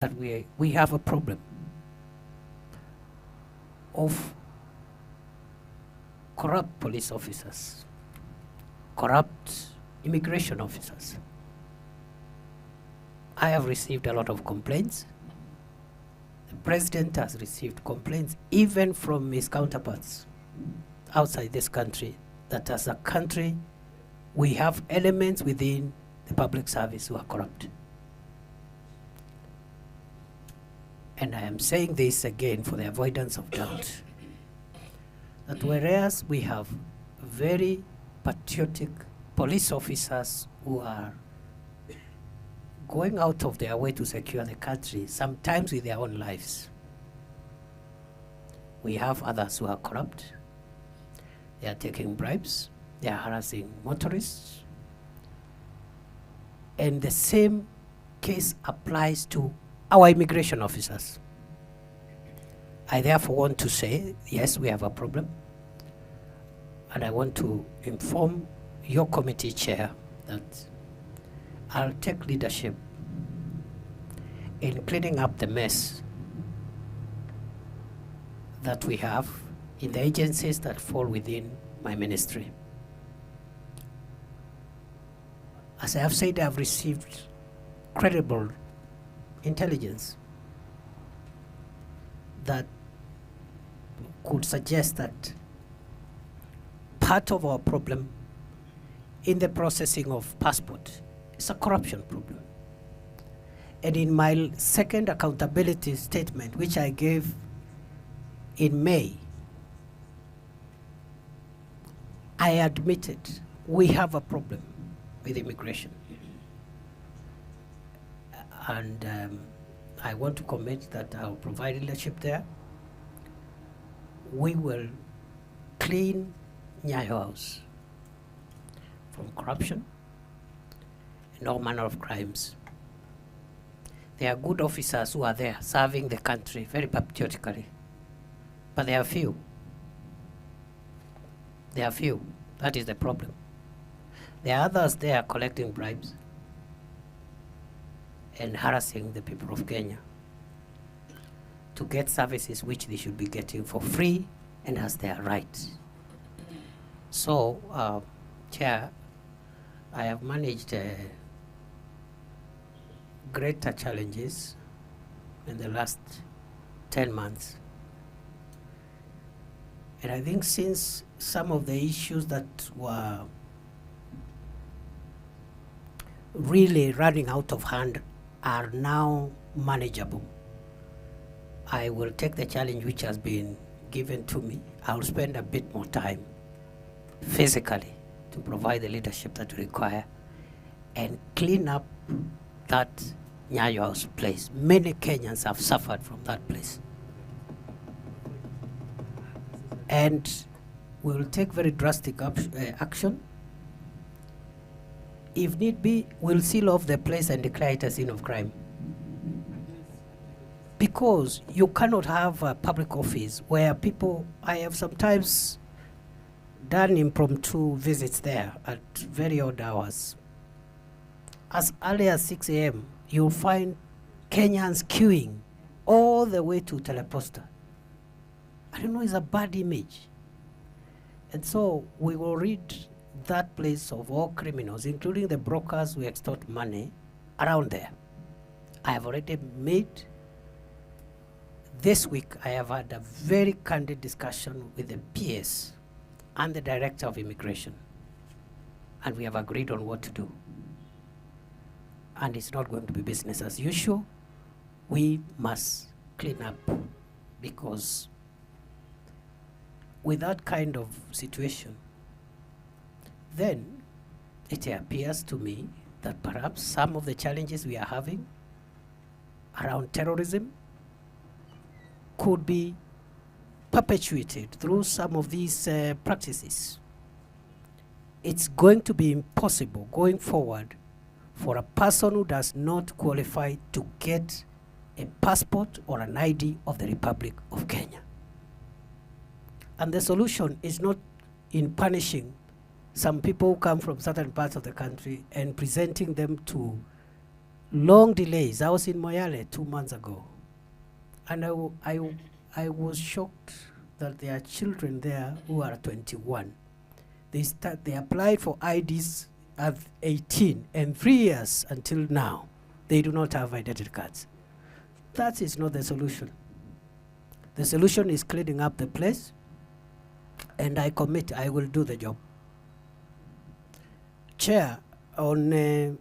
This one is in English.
that we have a problem of corrupt police officers, corrupt immigration officers. I have received a lot of complaints. The president has received complaints even from his counterparts outside this country, that as a country we have elements within the public service who are corrupt. And I am saying this again for the avoidance of doubt, that whereas we have very patriotic police officers who are going out of their way to secure the country, sometimes with their own lives, we have others who are corrupt. They are taking bribes, they are harassing motorists, and the same case applies to our immigration officers. I therefore want to say, yes, we have a problem, and I want to inform your committee chair that I'll take leadership in cleaning up the mess that we have in the agencies that fall within my ministry. As I have said, I have received credible intelligence that could suggest that part of our problem in the processing of passport is a corruption problem. And in my second accountability statement, which I gave in May, I admitted we have a problem with immigration. And I want to commit that I'll provide leadership there. We will clean Nyayo House from corruption and all manner of crimes. There are good officers who are there serving the country very patriotically, but there are few. There are few. That is the problem. There are others there collecting bribes and harassing the people of Kenya to get services which they should be getting for free and as their right. So, Chair, I have managed greater challenges in the last 10 months. And I think since some of the issues that were really running out of hand are now manageable, I will take the challenge which has been given to me. I'll spend a bit more time physically to provide the leadership that we require and clean up that Nyayo House place. Many Kenyans have suffered from that place. And we will take very drastic action. If need be, we'll seal off the place and declare it a scene of crime. Because you cannot have a public office where people, I have sometimes done impromptu visits there at very odd hours. As early as 6 a.m., you'll find Kenyans queuing all the way to Teleposta. I don't know, it's a bad image. And so we will rid that place of all criminals, including the brokers who extort money around there. I have already made, this week I have had a very candid discussion with the PS and the Director of Immigration. And we have agreed on what to do. And it's not going to be business as usual. We must clean up, because with that kind of situation, then it appears to me that perhaps some of the challenges we are having around terrorism could be perpetuated through some of these practices. It's going to be impossible going forward for a person who does not qualify to get a passport or an ID of the Republic of Kenya. And the solution is not in punishing some people who come from certain parts of the country and presenting them to Long delays. I was in Moyale 2 months ago, and I was shocked that there are children there who are 21. They applied for IDs at 18, and 3 years until now, they do not have identity cards. That is not the solution. The solution is cleaning up the place, and I commit I will do the job. Chair, on